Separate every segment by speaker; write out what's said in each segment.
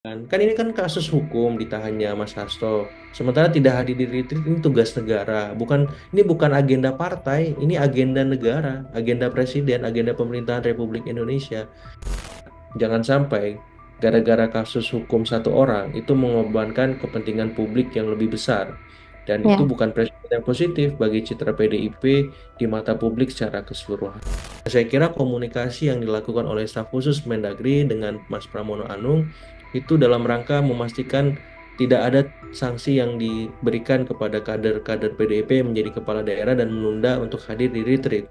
Speaker 1: Kan ini kan kasus hukum ditahannya Mas Hasto. Sementara tidak hadir di retreat ini tugas negara. Ini bukan agenda partai, ini agenda negara, agenda presiden, agenda pemerintahan Republik Indonesia. Jangan sampai gara-gara kasus hukum satu orang itu mengorbankan kepentingan publik yang lebih besar. Dan itu
Speaker 2: Ya.
Speaker 1: bukan presiden yang positif bagi citra PDIP di mata publik secara keseluruhan. Saya kira komunikasi yang dilakukan oleh staf khusus Mendagri dengan Mas Pramono Anung itu dalam rangka memastikan tidak ada sanksi yang diberikan kepada kader-kader PDIP yang menjadi kepala daerah dan menunda untuk hadir di retreat.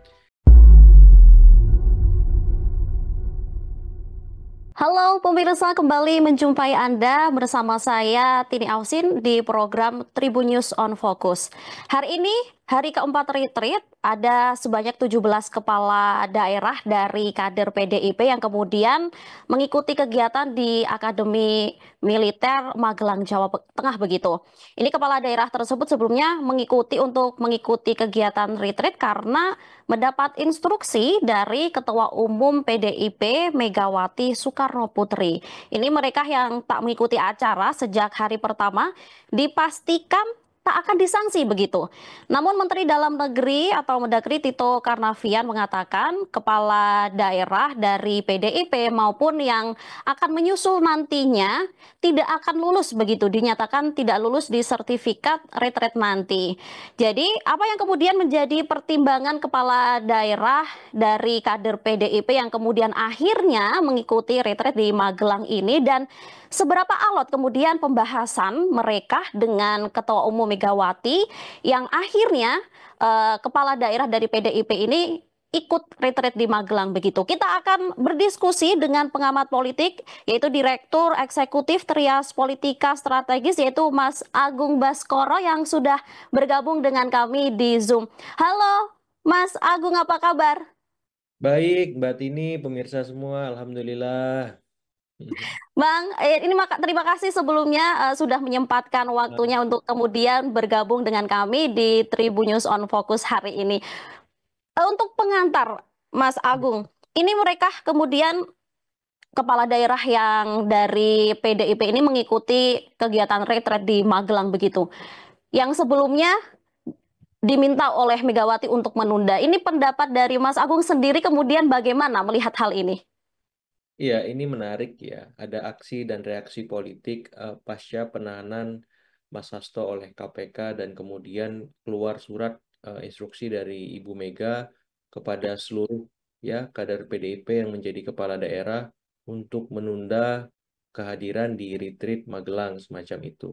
Speaker 2: Halo pemirsa, kembali menjumpai Anda bersama saya Tini Ausin di program Tribun News on Focus. Hari ini, hari keempat retreat, ada sebanyak 17 kepala daerah dari kader PDIP yang kemudian mengikuti kegiatan di Akademi Militer Magelang, Jawa Tengah begitu. Ini kepala daerah tersebut sebelumnya mengikuti kegiatan retreat karena mendapat instruksi dari Ketua Umum PDIP Megawati Soekarno Putri. Ini mereka yang tak mengikuti acara sejak hari pertama dipastikan tak akan disanksi begitu. Namun Menteri Dalam Negeri atau Mendagri Tito Karnavian mengatakan kepala daerah dari PDIP maupun yang akan menyusul nantinya tidak akan lulus begitu, dinyatakan tidak lulus di sertifikat retret nanti. Jadi, apa yang kemudian menjadi pertimbangan kepala daerah dari kader PDIP yang kemudian akhirnya mengikuti retret di Magelang ini dan seberapa alot kemudian pembahasan mereka dengan Ketua Umum Megawati yang akhirnya kepala daerah dari PDIP ini ikut retret di Magelang begitu. Kita akan berdiskusi dengan pengamat politik yaitu Direktur Eksekutif Trias Politika Strategis yaitu Mas Agung Baskoro yang sudah bergabung dengan kami di Zoom. Halo, Mas Agung, apa kabar?
Speaker 1: Baik, Mbak Tini, pemirsa semua, Alhamdulillah.
Speaker 2: Bang, ini terima kasih sebelumnya sudah menyempatkan waktunya untuk kemudian bergabung dengan kami di Tribun News on Focus hari ini. Untuk pengantar, Mas Agung, ini mereka kemudian kepala daerah yang dari PDIP ini mengikuti kegiatan retret di Magelang begitu. Yang sebelumnya diminta oleh Megawati untuk menunda. Ini pendapat dari Mas Agung sendiri kemudian bagaimana melihat hal ini?
Speaker 1: Iya, ini menarik ya. Ada aksi dan reaksi politik pasca penahanan Mas Hasto oleh KPK dan kemudian keluar surat instruksi dari Ibu Mega kepada seluruh ya kader PDIP yang menjadi kepala daerah untuk menunda kehadiran di retreat Magelang semacam itu.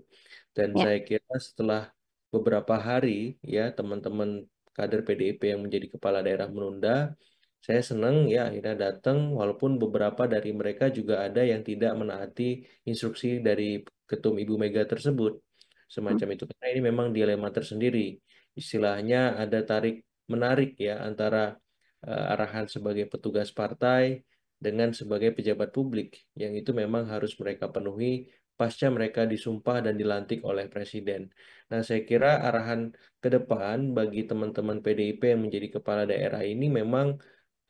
Speaker 1: Dan
Speaker 2: Ya.
Speaker 1: saya kira setelah beberapa hari ya teman-teman kader PDIP yang menjadi kepala daerah menunda, saya senang ya akhirnya datang walaupun beberapa dari mereka juga ada yang tidak menaati instruksi dari Ketum Ibu Mega tersebut. Semacam itu. Karena ini memang dilema tersendiri. Istilahnya ada tarik menarik ya antara arahan sebagai petugas partai dengan sebagai pejabat publik yang itu memang harus mereka penuhi pasca mereka disumpah dan dilantik oleh presiden. Nah, saya kira arahan ke depan bagi teman-teman PDIP yang menjadi kepala daerah ini memang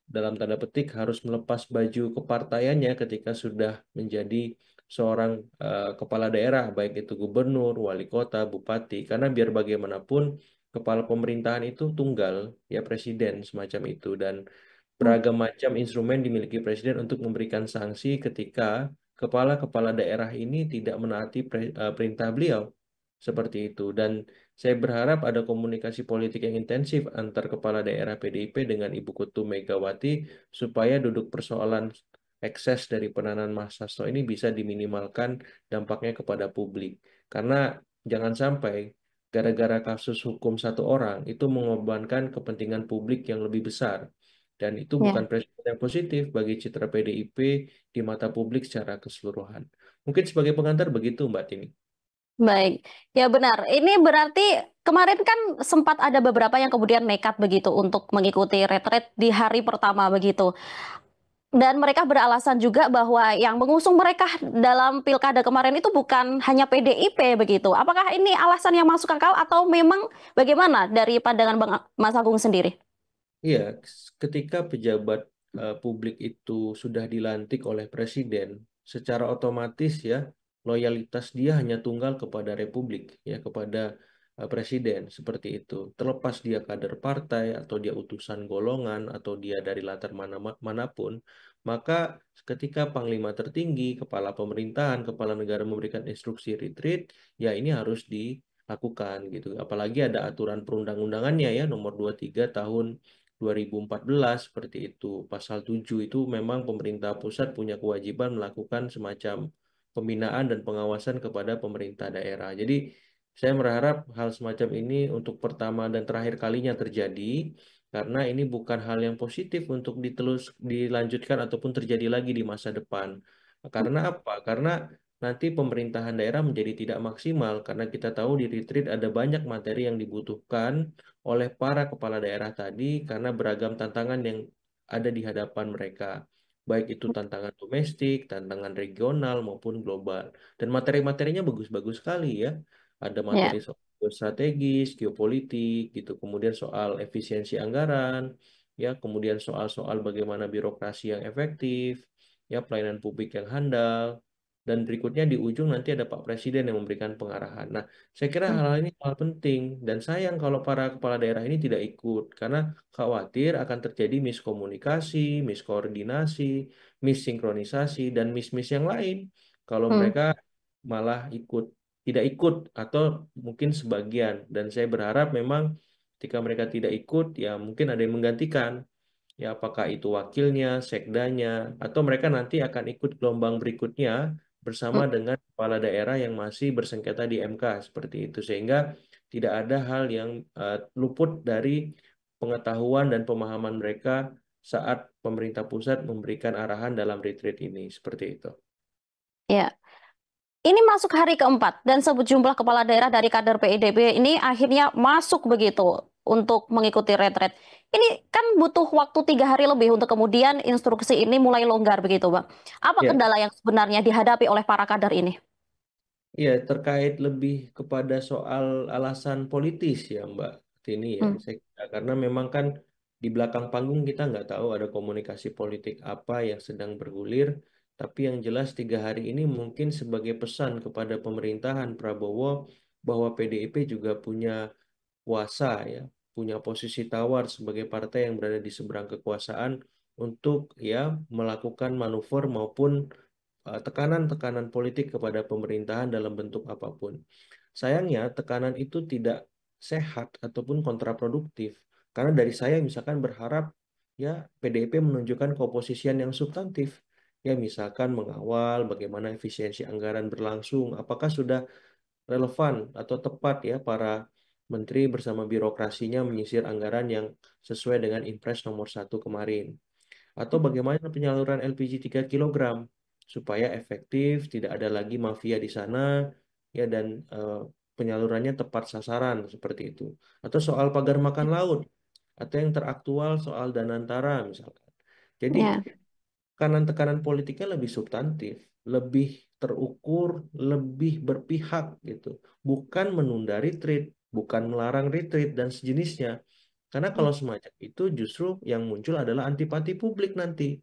Speaker 1: dalam tanda petik harus melepas baju kepartaiannya ketika sudah menjadi seorang kepala daerah, baik itu gubernur, wali kota, bupati, karena biar bagaimanapun kepala pemerintahan itu tunggal, ya presiden semacam itu, dan beragam macam instrumen dimiliki presiden untuk memberikan sanksi ketika kepala-kepala daerah ini tidak menaati perintah beliau. Seperti itu. Dan saya berharap ada komunikasi politik yang intensif antar kepala daerah PDIP dengan Ibu Ketum Megawati supaya duduk persoalan ekses dari penahanan Mas Hasto ini bisa diminimalkan dampaknya kepada publik. Karena jangan sampai gara-gara kasus hukum satu orang itu mengorbankan kepentingan publik yang lebih besar. Dan itu bukan
Speaker 2: Ya.
Speaker 1: presiden yang positif bagi citra PDIP di mata publik secara keseluruhan. Mungkin sebagai pengantar begitu, Mbak Tini.
Speaker 2: Baik, ya benar. Ini berarti kemarin kan sempat ada beberapa yang kemudian nekat begitu untuk mengikuti retret di hari pertama begitu. Dan mereka beralasan juga bahwa yang mengusung mereka dalam pilkada kemarin itu bukan hanya PDIP begitu. Apakah ini alasan yang masuk akal atau memang bagaimana dari pandangan Bang Mas Agung sendiri?
Speaker 1: Iya, ketika pejabat publik itu sudah dilantik oleh presiden, secara otomatis ya loyalitas dia hanya tunggal kepada Republik ya kepada presiden seperti itu. Terlepas dia kader partai atau dia utusan golongan atau dia dari latar manapun, maka ketika Panglima tertinggi, kepala pemerintahan, kepala negara memberikan instruksi retreat, ya ini harus dilakukan gitu. Apalagi ada aturan perundang-undangannya ya nomor 23 tahun 2014 seperti itu. Pasal 7 itu memang pemerintah pusat punya kewajiban melakukan semacam pembinaan dan pengawasan kepada pemerintah daerah. Jadi saya berharap hal semacam ini untuk pertama dan terakhir kalinya terjadi karena ini bukan hal yang positif untuk dilanjutkan ataupun terjadi lagi di masa depan. Karena apa? Karena nanti pemerintahan daerah menjadi tidak maksimal karena kita tahu di retreat ada banyak materi yang dibutuhkan oleh para kepala daerah tadi karena beragam tantangan yang ada di hadapan mereka. Baik itu tantangan domestik, tantangan regional maupun global. Dan materi-materinya bagus-bagus sekali ya. Ada materi
Speaker 2: Ya,
Speaker 1: soal strategis, geopolitik, gitu. Kemudian soal efisiensi anggaran, ya. Kemudian soal-soal bagaimana birokrasi yang efektif, ya, pelayanan publik yang handal. Dan berikutnya di ujung nanti ada Pak Presiden yang memberikan pengarahan. Nah, saya kira
Speaker 2: hmm,
Speaker 1: hal-hal ini hal penting dan sayang kalau para kepala daerah ini tidak ikut karena khawatir akan terjadi miskomunikasi, miskoordinasi, missinkronisasi dan miss-miss yang lain kalau
Speaker 2: hmm,
Speaker 1: mereka malah tidak ikut atau mungkin sebagian dan saya berharap memang ketika mereka tidak ikut ya mungkin ada yang menggantikan ya apakah itu wakilnya, sekdanya atau mereka nanti akan ikut gelombang berikutnya bersama
Speaker 2: hmm.
Speaker 1: dengan kepala daerah yang masih bersengketa di MK seperti itu sehingga tidak ada hal yang luput dari pengetahuan dan pemahaman mereka saat pemerintah pusat memberikan arahan dalam retreat ini seperti itu.
Speaker 2: Ya. Ini masuk hari keempat dan sejumlah kepala daerah dari kader PIDB ini akhirnya masuk begitu untuk mengikuti retret. Ini kan butuh waktu 3 hari lebih untuk kemudian instruksi ini mulai longgar begitu, Bang. Apa
Speaker 1: Ya,
Speaker 2: kendala yang sebenarnya dihadapi oleh para kader ini?
Speaker 1: ya terkait lebih kepada soal alasan politis ya Mbak Tini ya,
Speaker 2: Hmm,
Speaker 1: saya kira. Karena memang kan di belakang panggung kita nggak tahu ada komunikasi politik apa yang sedang bergulir, tapi yang jelas 3 hari ini mungkin sebagai pesan kepada pemerintahan Prabowo bahwa PDIP juga punya kuasa ya, punya posisi tawar sebagai partai yang berada di seberang kekuasaan untuk ya melakukan manuver maupun tekanan-tekanan politik kepada pemerintahan dalam bentuk apapun. Sayangnya, tekanan itu tidak sehat ataupun kontraproduktif. Karena dari saya misalkan berharap ya PDIP menunjukkan keoposisian yang substantif. Ya misalkan mengawal bagaimana efisiensi anggaran berlangsung, apakah sudah relevan atau tepat ya para menteri bersama birokrasinya menyisir anggaran yang sesuai dengan Impres nomor 1 kemarin. Atau bagaimana penyaluran LPG 3 kilogram supaya efektif, tidak ada lagi mafia di sana, ya dan penyalurannya tepat sasaran seperti itu. Atau soal pagar makan laut, atau yang teraktual soal Danantara misalkan. Jadi
Speaker 2: ya,
Speaker 1: kanan tekanan politiknya lebih substantif, lebih terukur, lebih berpihak gitu. Bukan menunda retreat, bukan melarang retreat dan sejenisnya. Karena kalau semacam itu justru yang muncul adalah antipati publik nanti.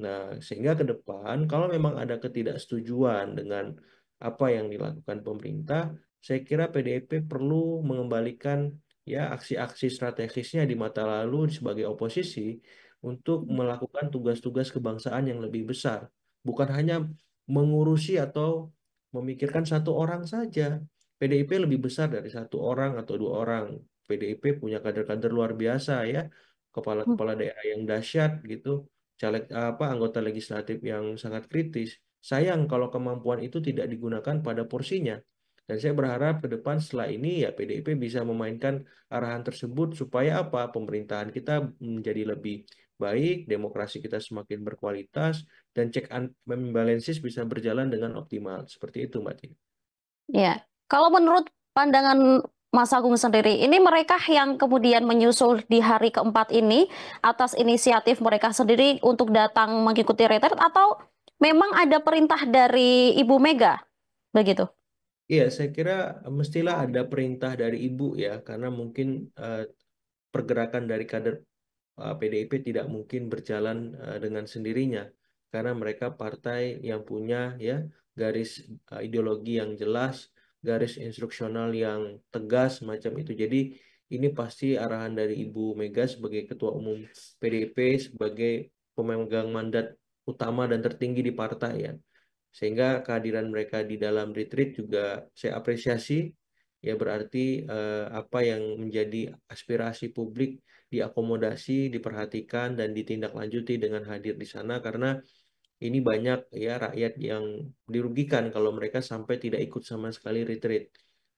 Speaker 1: Nah, sehingga ke depan kalau memang ada ketidaksetujuan dengan apa yang dilakukan pemerintah, saya kira PDIP perlu mengembalikan ya aksi-aksi strategisnya di mata lalu sebagai oposisi untuk melakukan tugas-tugas kebangsaan yang lebih besar, bukan hanya mengurusi atau memikirkan satu orang saja. PDIP lebih besar dari satu orang atau dua orang. PDIP punya kader-kader luar biasa ya,
Speaker 2: hmm,
Speaker 1: kepala-kepala daerah yang dahsyat gitu caleg anggota legislatif yang sangat kritis. Sayang kalau kemampuan itu tidak digunakan pada porsinya. Dan saya berharap ke depan setelah ini ya PDIP bisa memainkan arahan tersebut supaya apa? Pemerintahan kita menjadi lebih baik, demokrasi kita semakin berkualitas, dan check and balances bisa berjalan dengan optimal. Seperti itu, Mbak Tina.
Speaker 2: ya. Kalau menurut pandangan Mas Agung sendiri, ini mereka yang kemudian menyusul di hari keempat ini atas inisiatif mereka sendiri untuk datang mengikuti retret atau memang ada perintah dari Ibu Mega begitu?
Speaker 1: Iya, saya kira mestilah ada perintah dari Ibu ya, karena mungkin eh, pergerakan dari kader PDIP tidak mungkin berjalan dengan sendirinya. karena mereka partai yang punya ya garis ideologi yang jelas, garis instruksional yang tegas macam itu. Jadi ini pasti arahan dari Ibu Mega sebagai Ketua Umum PDIP, sebagai pemegang mandat utama dan tertinggi di partai ya. Sehingga kehadiran mereka di dalam retreat juga saya apresiasi. Ya berarti apa yang menjadi aspirasi publik diakomodasi, diperhatikan dan ditindaklanjuti dengan hadir di sana, karena ini banyak ya rakyat yang dirugikan kalau mereka sampai tidak ikut sama sekali retreat.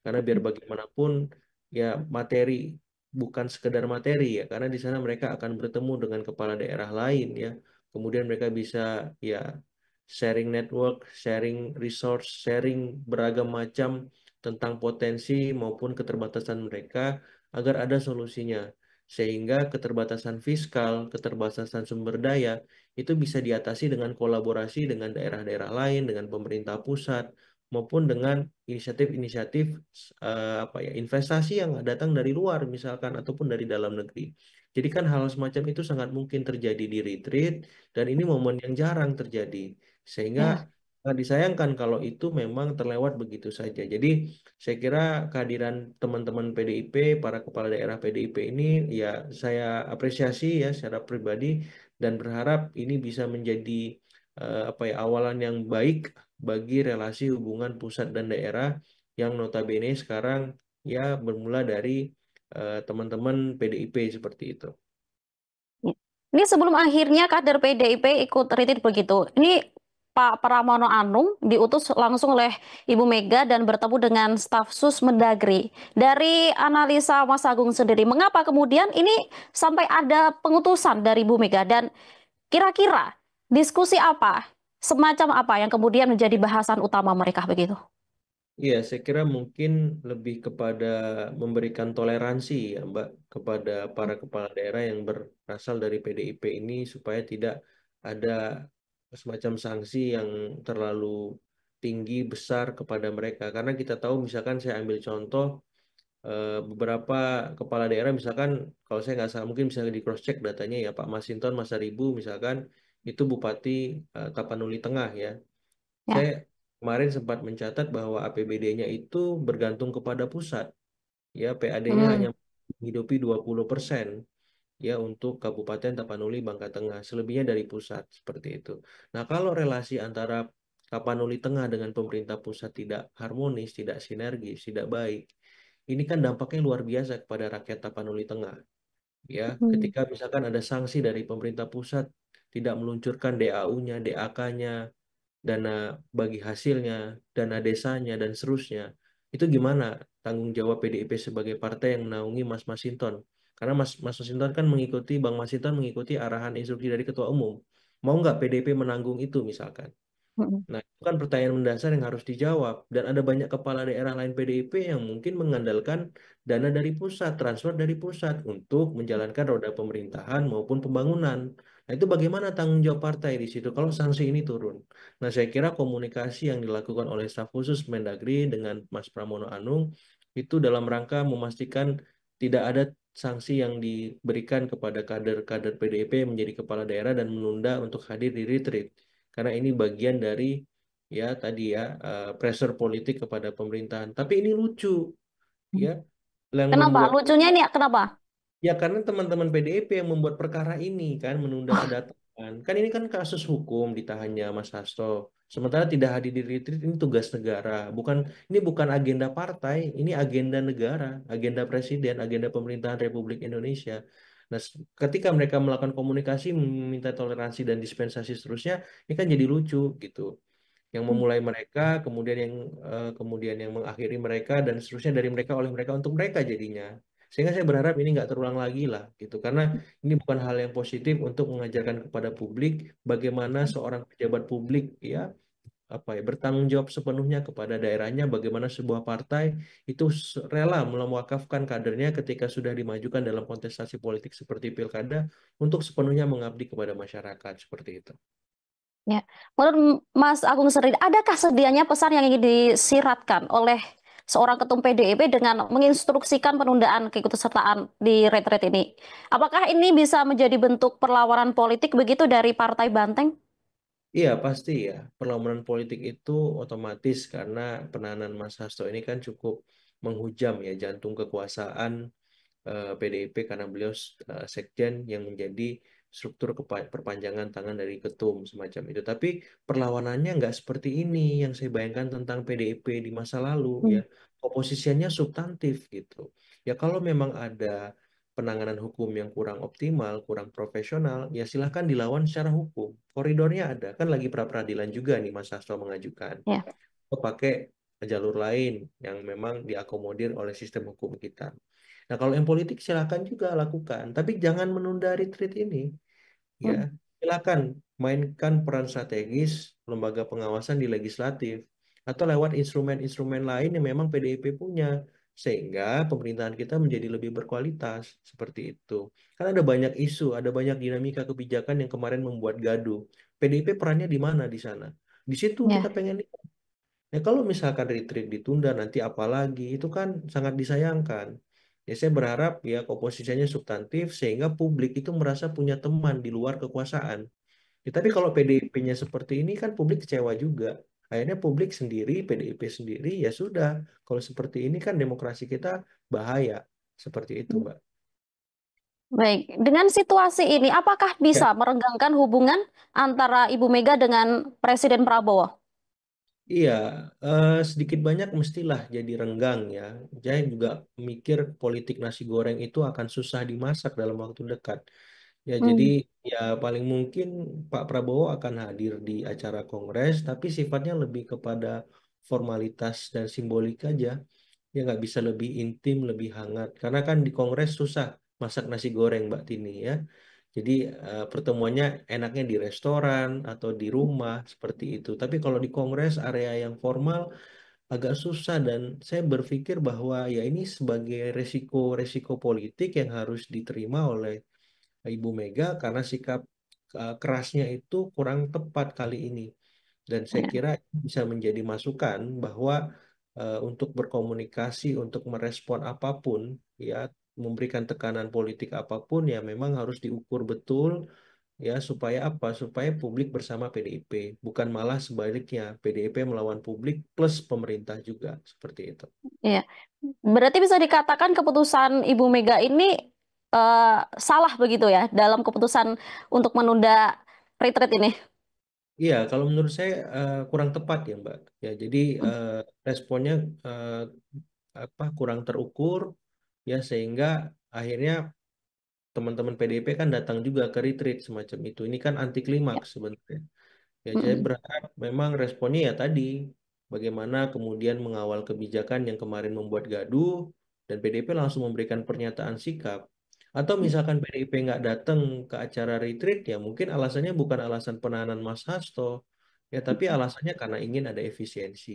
Speaker 1: Karena biar bagaimanapun ya materi bukan sekedar materi ya, karena di sana mereka akan bertemu dengan kepala daerah lain ya. Kemudian mereka bisa ya sharing network, sharing resource, sharing beragam macam tentang potensi maupun keterbatasan mereka agar ada solusinya. Sehingga keterbatasan fiskal, keterbatasan sumber daya itu bisa diatasi dengan kolaborasi dengan daerah-daerah lain, dengan pemerintah pusat, maupun dengan inisiatif-inisiatif apa ya investasi yang datang dari luar misalkan ataupun dari dalam negeri. Jadi kan hal semacam itu sangat mungkin terjadi di retreat dan ini momen yang jarang terjadi. Sehingga
Speaker 2: Ya.
Speaker 1: sangat disayangkan kalau itu memang terlewat begitu saja. Jadi saya kira kehadiran teman-teman PDIP, para kepala daerah PDIP ini ya saya apresiasi ya secara pribadi dan berharap ini bisa menjadi apa ya awalan yang baik bagi relasi hubungan pusat dan daerah yang notabene sekarang ya bermula dari teman-teman PDIP seperti itu.
Speaker 2: Ya. Ini sebelum akhirnya kader PDIP ikut retreat begitu. Ini Pak Pramono Anung diutus langsung oleh Ibu Mega dan bertemu dengan staf sus Mendagri. Dari analisa Mas Agung sendiri, mengapa kemudian ini sampai ada pengutusan dari Ibu Mega dan kira-kira diskusi apa, semacam apa yang kemudian menjadi bahasan utama mereka begitu?
Speaker 1: Iya, saya kira mungkin lebih kepada memberikan toleransi ya, Mbak, kepada para kepala daerah yang berasal dari PDIP ini supaya tidak ada semacam sanksi yang terlalu tinggi besar kepada mereka. Karena kita tahu, misalkan saya ambil contoh beberapa kepala daerah, misalkan kalau saya nggak salah, mungkin bisa di cross check datanya ya, Pak Masinton Masaribu misalkan itu Bupati Tapanuli Tengah ya. Saya
Speaker 2: Ya.
Speaker 1: kemarin sempat mencatat bahwa APBD-nya itu bergantung kepada pusat. Ya, PAD-nya
Speaker 2: Hmm.
Speaker 1: hanya menghidupi 20% ya untuk Kabupaten Tapanuli Bangka Tengah, selebihnya dari pusat seperti itu. Nah, kalau relasi antara Tapanuli Tengah dengan pemerintah pusat tidak harmonis, tidak sinergis, tidak baik, ini kan dampaknya luar biasa kepada rakyat Tapanuli Tengah. Ya,
Speaker 2: Hmm.
Speaker 1: ketika misalkan ada sanksi dari pemerintah pusat tidak meluncurkan DAU-nya, DAK-nya, dana bagi hasilnya, dana desanya, dan seterusnya. Itu gimana tanggung jawab PDIP sebagai partai yang menaungi Mas Masinton? Karena Mas Masinton kan mengikuti, Bang Masinton mengikuti arahan instruksi dari Ketua Umum. Mau nggak PDIP menanggung itu misalkan?
Speaker 2: Hmm.
Speaker 1: Nah, itu kan pertanyaan mendasar yang harus dijawab. Dan ada banyak kepala daerah lain PDIP yang mungkin mengandalkan dana dari pusat, transfer dari pusat untuk menjalankan roda pemerintahan maupun pembangunan. Nah, itu bagaimana tanggung jawab partai di situ kalau sanksi ini turun? Nah, saya kira komunikasi yang dilakukan oleh staf khusus Mendagri dengan Mas Pramono Anung itu dalam rangka memastikan tidak ada sanksi yang diberikan kepada kader-kader PDIP yang menjadi kepala daerah dan menunda untuk hadir di retreat karena ini bagian dari ya tadi ya pressure politik kepada pemerintahan. Tapi ini lucu ya yang
Speaker 2: Kenapa?
Speaker 1: membuat
Speaker 2: Lucunya ini kenapa?
Speaker 1: ya karena teman-teman PDIP yang membuat perkara ini kan menunda kedatangan. Kan ini kan kasus hukum ditahannya Mas Hasto. Sementara tidak hadir di retreat ini tugas negara. Ini bukan agenda partai, ini agenda negara, agenda presiden, agenda pemerintahan Republik Indonesia. Nah, ketika mereka melakukan komunikasi meminta toleransi dan dispensasi seterusnya, ini kan jadi lucu gitu yang memulai mereka, kemudian yang mengakhiri mereka dan seterusnya dari mereka oleh mereka untuk mereka jadinya. Sehingga saya berharap ini nggak terulang lagi lah gitu karena ini bukan hal yang positif untuk mengajarkan kepada publik bagaimana seorang pejabat publik ya apa ya bertanggung jawab sepenuhnya kepada daerahnya, bagaimana sebuah partai itu rela mewakafkan kadernya ketika sudah dimajukan dalam kontestasi politik seperti pilkada untuk sepenuhnya mengabdi kepada masyarakat seperti itu.
Speaker 2: Ya, menurut Mas Agung sendiri, adakah sedianya pesan yang ingin disiratkan oleh seorang ketum PDIP dengan menginstruksikan penundaan keikutsertaan di retret ini? Apakah ini bisa menjadi bentuk perlawanan politik begitu dari Partai Banteng?
Speaker 1: Iya, pasti ya. Perlawanan politik itu otomatis karena penahanan Mas Hasto ini kan cukup menghujam ya jantung kekuasaan PDIP karena beliau sekjen yang menjadi struktur perpanjangan tangan dari ketum semacam itu. Tapi perlawanannya nggak seperti ini yang saya bayangkan tentang PDIP di masa lalu ya.
Speaker 2: Hmm.
Speaker 1: Oposisinya substantif gitu. Ya kalau memang ada penanganan hukum yang kurang optimal, kurang profesional, ya silahkan dilawan secara hukum. Koridornya ada, kan lagi pra peradilan juga nih Mas Hasto mengajukan.
Speaker 2: Ya.
Speaker 1: Atau pakai jalur lain yang memang diakomodir oleh sistem hukum kita. Nah, kalau yang politik silakan juga lakukan, tapi jangan menunda retreat ini. Ya,
Speaker 2: Hmm.
Speaker 1: silakan mainkan peran strategis lembaga pengawasan di legislatif atau lewat instrumen-instrumen lain yang memang PDIP punya sehingga pemerintahan kita menjadi lebih berkualitas seperti itu. Karena ada banyak isu, ada banyak dinamika kebijakan yang kemarin membuat gaduh. PDIP perannya di mana di sana? Di situ kita
Speaker 2: Ya.
Speaker 1: pengen. Ya kalau misalkan retreat ditunda nanti apa lagi itu kan sangat disayangkan. Ya saya berharap ya komposisinya substantif sehingga publik itu merasa punya teman di luar kekuasaan. Ya, tapi kalau PDIP-nya seperti ini kan publik kecewa juga. Akhirnya publik sendiri, PDIP sendiri ya sudah. Kalau seperti ini kan demokrasi kita bahaya. Seperti itu, Mbak.
Speaker 2: Baik, dengan situasi ini, apakah
Speaker 1: Ya,
Speaker 2: bisa merenggangkan hubungan antara Ibu Mega dengan Presiden Prabowo?
Speaker 1: iya, sedikit banyak mestilah jadi renggang ya. Saya juga mikir politik nasi goreng itu akan susah dimasak dalam waktu dekat. Ya, jadi
Speaker 2: Hmm.
Speaker 1: ya paling mungkin Pak Prabowo akan hadir di acara kongres, tapi sifatnya lebih kepada formalitas dan simbolik aja. Ya nggak bisa lebih intim, lebih hangat. Karena kan di kongres susah masak nasi goreng, Mbak Tini ya. Jadi pertemuannya enaknya di restoran atau di rumah seperti itu. Tapi kalau di kongres area yang formal agak susah dan saya berpikir bahwa ya ini sebagai resiko-resiko politik yang harus diterima oleh Ibu Mega karena sikap kerasnya itu kurang tepat kali ini. Dan saya
Speaker 2: Ya,
Speaker 1: kira ini bisa menjadi masukan bahwa untuk berkomunikasi, untuk merespon apapun, ya memberikan tekanan politik apapun, ya memang harus diukur betul, ya supaya apa? Supaya publik bersama PDIP, bukan malah sebaliknya PDIP melawan publik plus pemerintah juga seperti itu.
Speaker 2: ya. Berarti bisa dikatakan keputusan Ibu Mega ini eh, salah begitu ya dalam keputusan untuk menunda retreat ini.
Speaker 1: Iya, kalau menurut saya kurang tepat ya, Mbak. Ya, jadi responnya eh, apa kurang terukur ya sehingga akhirnya teman-teman PDIP kan datang juga ke retreat semacam itu. Ini kan anti
Speaker 2: Ya.
Speaker 1: klimaks sebenarnya. Ya, saya
Speaker 2: Mm-mm.
Speaker 1: berharap memang responnya ya tadi, bagaimana kemudian mengawal kebijakan yang kemarin membuat gaduh, dan PDIP langsung memberikan pernyataan sikap. Atau misalkan PDIP nggak datang ke acara retreat, ya mungkin alasannya bukan alasan penahanan Mas Hasto, ya tapi alasannya karena ingin ada efisiensi.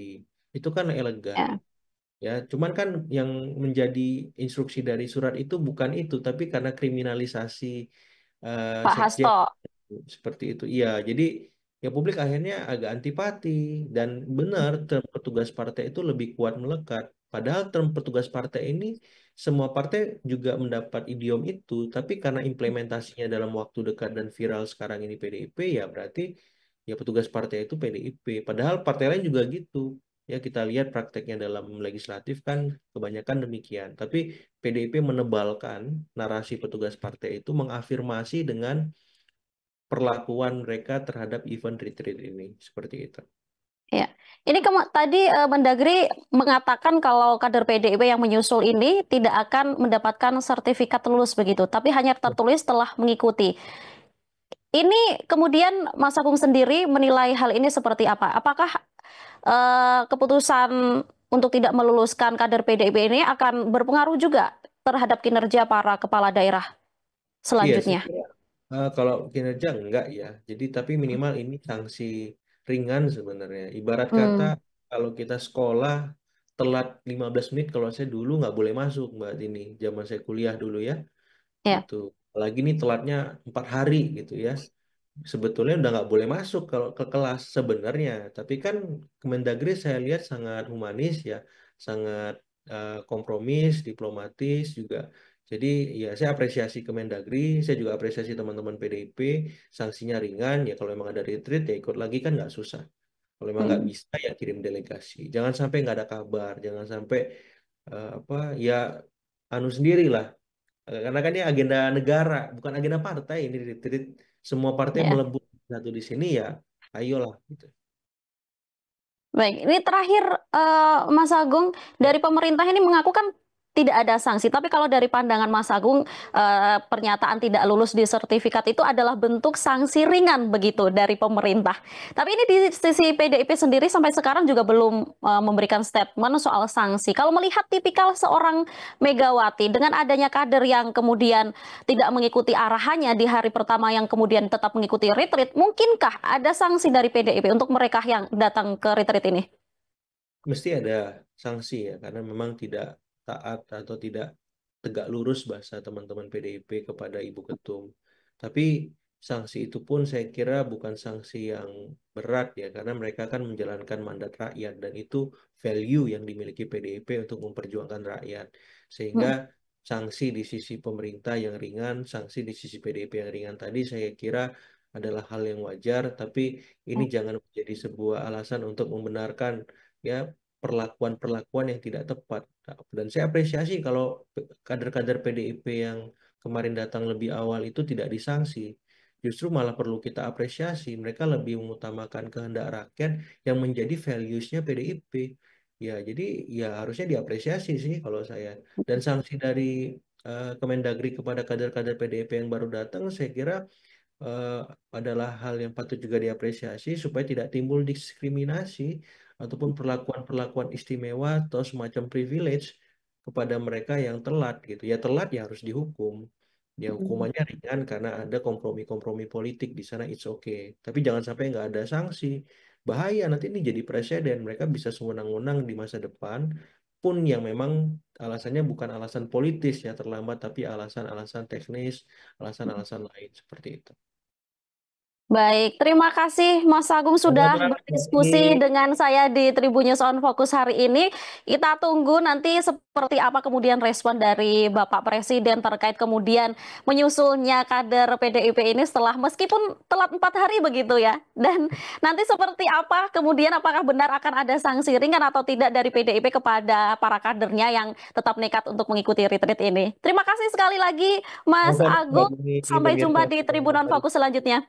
Speaker 1: Itu kan elegan.
Speaker 2: Ya,
Speaker 1: Ya, cuman kan yang menjadi instruksi dari surat itu bukan itu, tapi karena kriminalisasi
Speaker 2: Pak
Speaker 1: sekjen
Speaker 2: Hasto.
Speaker 1: seperti itu. Iya, jadi ya publik akhirnya agak antipati dan benar term petugas partai itu lebih kuat melekat. Padahal term petugas partai ini semua partai juga mendapat idiom itu, tapi karena implementasinya dalam waktu dekat dan viral sekarang ini PDIP, ya berarti ya petugas partai itu PDIP. Padahal partai lain juga gitu. Ya kita lihat prakteknya dalam legislatif kan kebanyakan demikian. Tapi PDIP menebalkan narasi petugas partai itu mengafirmasi dengan perlakuan mereka terhadap event retreat ini seperti itu.
Speaker 2: Ya. Ini tadi Mendagri mengatakan kalau kader PDIP yang menyusul ini tidak akan mendapatkan sertifikat lulus begitu, tapi hanya tertulis telah mengikuti. Ini kemudian Mas Agung sendiri menilai hal ini seperti apa? Apakah keputusan untuk tidak meluluskan kader PDIP ini akan berpengaruh juga terhadap kinerja para kepala daerah
Speaker 1: Iya, saya
Speaker 2: selanjutnya?
Speaker 1: kira kalau kinerja enggak ya. Jadi tapi minimal ini sanksi ringan sebenarnya. Ibarat kata
Speaker 2: Hmm,
Speaker 1: kalau kita sekolah telat 15 menit kalau saya dulu nggak boleh masuk Mbak ini zaman saya kuliah dulu ya
Speaker 2: ya,
Speaker 1: gitu. Apalagi ini telatnya 4 hari gitu ya. Sebetulnya udah nggak boleh masuk kalau ke kelas sebenarnya. Tapi kan Kemendagri saya lihat sangat humanis ya, sangat kompromis, diplomatis juga. Jadi ya saya apresiasi Kemendagri, saya juga apresiasi teman-teman PDIP, sanksinya ringan, ya kalau memang ada retreat ya ikut lagi kan nggak susah. Kalau memang nggak
Speaker 2: Hmm.
Speaker 1: bisa ya kirim delegasi. Jangan sampai nggak ada kabar, jangan sampai apa ya anu sendirilah. Karena kan ini agenda negara, bukan agenda partai ini retreat. Semua partai
Speaker 2: Ya.
Speaker 1: melebur satu di sini ya, ayolah gitu.
Speaker 2: Baik, ini terakhir Mas Agung, dari pemerintah ini mengaku kan tidak ada sanksi, tapi kalau dari pandangan Mas Agung, pernyataan tidak lulus di sertifikat itu adalah bentuk sanksi ringan begitu dari pemerintah. Tapi ini di sisi PDIP sendiri sampai sekarang juga belum memberikan statement soal sanksi. Kalau melihat tipikal seorang Megawati dengan adanya kader yang kemudian tidak mengikuti arahannya di hari pertama yang kemudian tetap mengikuti retreat, mungkinkah ada sanksi dari PDIP untuk mereka yang datang ke retreat ini?
Speaker 1: Mesti ada sanksi ya, karena memang tidak taat atau tidak tegak lurus bahasa teman-teman PDIP kepada Ibu Ketum. Tapi sanksi itu pun saya kira bukan sanksi yang berat ya, karena mereka kan menjalankan mandat rakyat dan itu value yang dimiliki PDIP untuk memperjuangkan rakyat. Sehingga
Speaker 2: Hmm.
Speaker 1: sanksi di sisi pemerintah yang ringan, sanksi di sisi PDIP yang ringan tadi saya kira adalah hal yang wajar, tapi ini jangan menjadi sebuah alasan untuk membenarkan ya perlakuan-perlakuan yang tidak tepat. Nah, dan saya apresiasi kalau kader-kader PDIP yang kemarin datang lebih awal itu tidak disanksi. Justru malah perlu kita apresiasi. Mereka lebih mengutamakan kehendak rakyat yang menjadi values-nya PDIP. Ya, jadi ya harusnya diapresiasi sih kalau saya. Dan sanksi dari Kemendagri kepada kader-kader PDIP yang baru datang, saya kira eh, adalah hal yang patut juga diapresiasi supaya tidak timbul diskriminasi ataupun perlakuan-perlakuan istimewa atau semacam privilege kepada mereka yang telat gitu. Ya telat ya harus dihukum. Ya hukumannya ringan karena ada kompromi-kompromi politik di sana it's okay. Tapi jangan sampai nggak ada sanksi. Bahaya nanti ini jadi presiden. Mereka bisa sewenang-wenang di masa depan pun yang memang alasannya bukan alasan politis ya terlambat tapi alasan-alasan teknis, alasan-alasan lain seperti itu.
Speaker 2: Baik, terima kasih Mas Agung sudah
Speaker 1: Sama-sama, Mbak Tini.
Speaker 2: berdiskusi dengan saya di Tribunnews on Focus hari ini. Kita tunggu nanti seperti apa kemudian respon dari Bapak Presiden terkait kemudian menyusulnya kader PDIP ini setelah meskipun telat 4 hari begitu ya. Dan nanti seperti apa kemudian apakah benar akan ada sanksi ringan atau tidak dari PDIP kepada para kadernya yang tetap nekat untuk mengikuti retreat ini. Terima kasih sekali lagi Mas
Speaker 1: Sama-sama, Mbak
Speaker 2: Agung.
Speaker 1: Tini,
Speaker 2: Sampai
Speaker 1: pemirsa
Speaker 2: jumpa di Tribun on
Speaker 1: Tribun.
Speaker 2: Focus selanjutnya.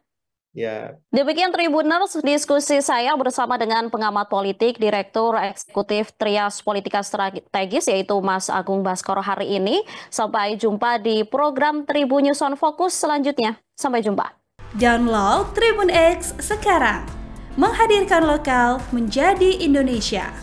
Speaker 1: Ya,
Speaker 2: Demikian Tribuners, diskusi saya bersama dengan pengamat politik, Direktur Eksekutif Trias Politika Strategis, yaitu Mas Agung Baskoro hari ini. Sampai jumpa di program Tribun News on Focus selanjutnya. Sampai jumpa.
Speaker 3: Download Tribun X sekarang, menghadirkan lokal menjadi Indonesia.